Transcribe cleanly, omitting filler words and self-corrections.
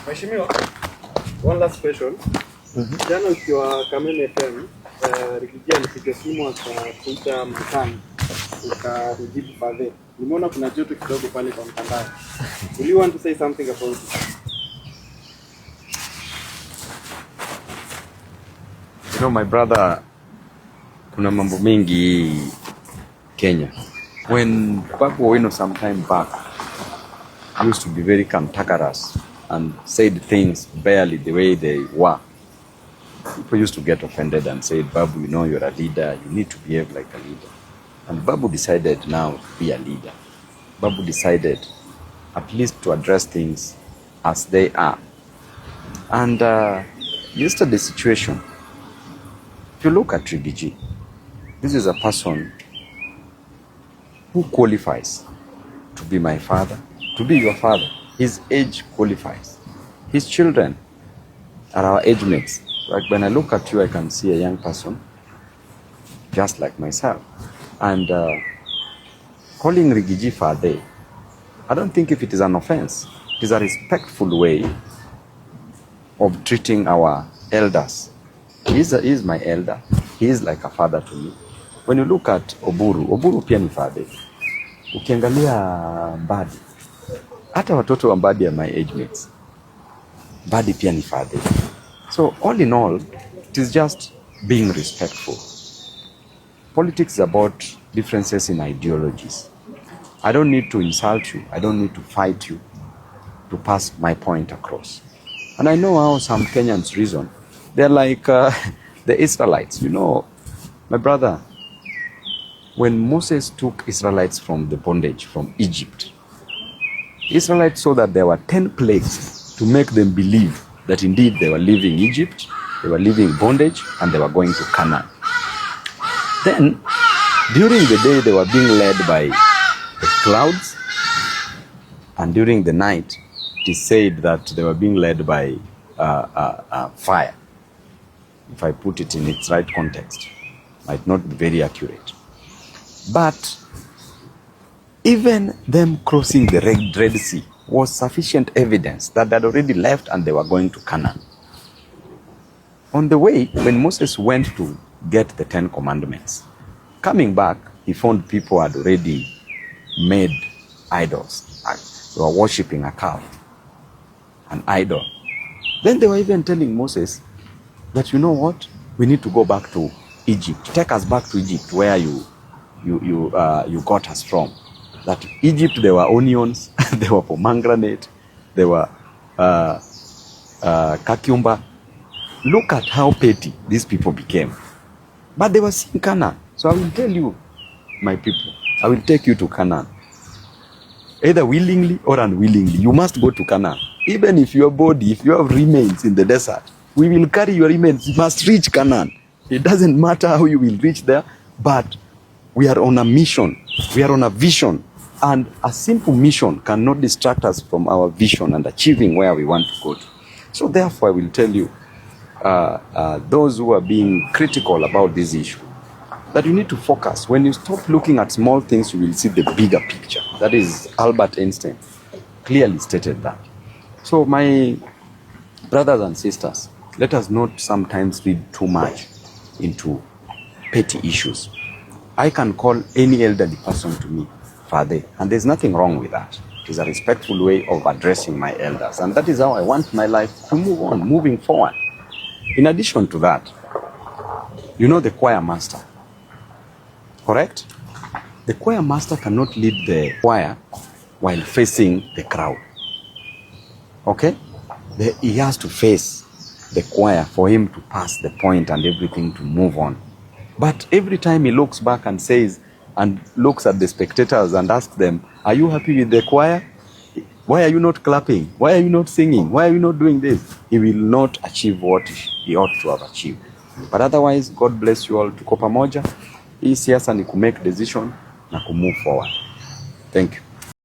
Mheshimiwa, one last question. Jana ukiwa Kameme FM, Rigijia alipiga simu akakuita mkani, ukajibu pale. Nimeona kuna joto kidogo pale kwa mtandao. Do you want to say something about it? You know, my brother, kuna mambo mengi Kenya. When Babu Owino some time back used to be very cantankerous and said things barely the way they were, people used to get offended and said, Babu, you know, you're a leader, you need to behave like a leader. And Babu decided now to be a leader. Babu decided at least to address things as they are. And yesterday's situation, if you look at Rigiji, this is a person who qualifies to be my father, to be your father. His age qualifies. His children are our age mates. Like when I look at you, I can see a young person just like myself. And calling Rigiji father, I don't think if it is an offense. It is a respectful way of treating our elders. He is my elder. He is like a father to me. When you look at Oburu pia ni father. Ukiangalia Mbadi, hata watoto wa Mbadi are my age mates. Mbadi pia ni father. So all in all, it is just being respectful. Politics is about differences in ideologies. I don't need to insult you. I don't need to fight you to pass my point across. And I know how some Kenyans reason. They're like the Israelites. You know, my brother, when Moses took Israelites from the bondage, from Egypt, Israelites saw that there were 10 plagues to make them believe that indeed they were leaving Egypt, they were leaving bondage, and they were going to Canaan. Then, during the day, they were being led by the clouds, and during the night, it is said that they were being led by fire. If I put it in its right context, might not be very accurate. But even them crossing the Red Sea was sufficient evidence that they had already left and they were going to Canaan. On the way, when Moses went to get the 10 commandments, coming back, he found people had already made idols. They were worshipping a cow, an idol. Then they were even telling Moses that, you know what, we need to go back to Egypt. Take us back to Egypt where you got us from. That Egypt, there were onions, there were pomegranate, there were cucumber. Look at how petty these people became. But they were seeing Canaan. So I will tell you, my people, I will take you to Canaan. Either willingly or unwillingly, you must go to Canaan. Even if your body, if you have remains in the desert, we will carry your remains. You must reach Canaan. It doesn't matter how you will reach there, but we are on a mission. We are on a vision. And a simple mission cannot distract us from our vision and achieving where we want to go to. So therefore, I will tell you, those who are being critical about this issue, that you need to focus. When you stop looking at small things, you will see the bigger picture. That is Albert Einstein clearly stated that. So my brothers and sisters, let us not sometimes read too much into petty issues. I can call any elderly person to me father, and there's nothing wrong with that. It is a respectful way of addressing my elders, and that is how I want my life to move on, moving forward. In addition to that, you know the choir master, correct? The choir master cannot lead the choir while facing the crowd, okay? He has to face the choir for him to pass the point and everything to move on. But every time he looks back and says, and looks at the spectators and asks them, are you happy with the choir? Why are you not clapping? Why are you not singing? Why are you not doing this? He will not achieve what he ought to have achieved. But otherwise, God bless you all. Tuko pamoja. Hii siasa ni kumake decision na kumove forward. Thank you.